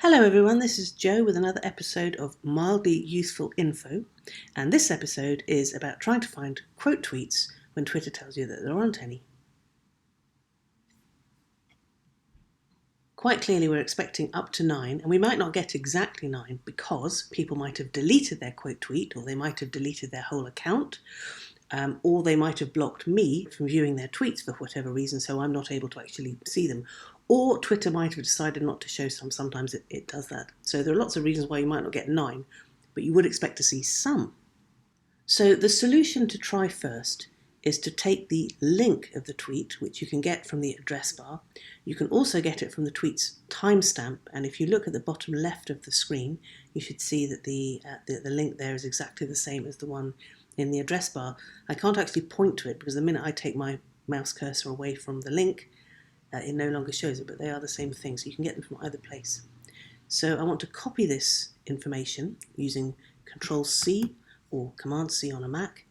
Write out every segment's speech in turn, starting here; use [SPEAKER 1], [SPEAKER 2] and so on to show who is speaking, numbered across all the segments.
[SPEAKER 1] Hello everyone, this is Jo with another episode of Mildly Useful Info, and this episode is about trying to find quote tweets when Twitter tells you that there aren't any. Quite clearly we're expecting up to 9, and we might not get exactly 9 because people might have deleted their quote tweet, or they might have deleted their whole account, or they might have blocked me from viewing their tweets for whatever reason, so I'm not able to actually see them. Or Twitter might have decided not to show some. Sometimes it does that. So there are lots of reasons why you might not get 9, but you would expect to see some. So the solution to try first is to take the link of the tweet, which you can get from the address bar. You can also get it from the tweet's timestamp, and if you look at the bottom left of the screen, you should see that the link there is exactly the same as the one in the address bar. I can't actually point to it because the minute I take my mouse cursor away from the link, it no longer shows it, but they are the same thing, so you can get them from either place. So I want to copy this information using Control-C or Command-C on a Mac,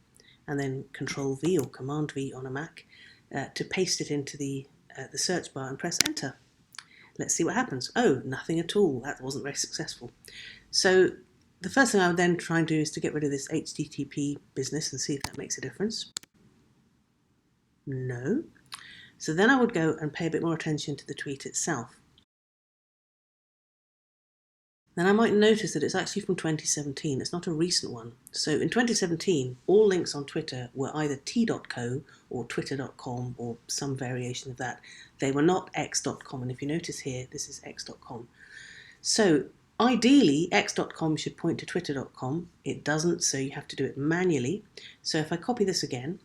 [SPEAKER 1] and then Control-V or Command-V on a Mac to paste it into the search bar and press Enter. Let's see what happens. Oh, nothing at all. That wasn't very successful. So the first thing I would then try and do is to get rid of this HTTP business and see if that makes a difference. No. So then I would go and pay a bit more attention to the tweet itself. Then I might notice that it's actually from 2017. It's not a recent one. So in 2017, all links on Twitter were either t.co or twitter.com or some variation of that. They were not x.com. And if you notice here, this is x.com. So ideally, x.com should point to twitter.com. It doesn't, so you have to do it manually. So if I copy this again,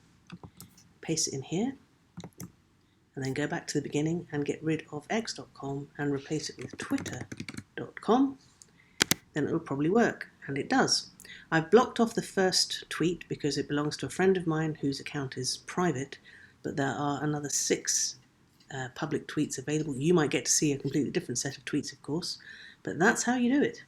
[SPEAKER 1] paste it in here, and then go back to the beginning and get rid of x.com and replace it with twitter.com, then it will probably work, and it does. I've blocked off the first tweet because it belongs to a friend of mine whose account is private, but there are another 6 public tweets available. You might get to see a completely different set of tweets, of course, but that's how you do it.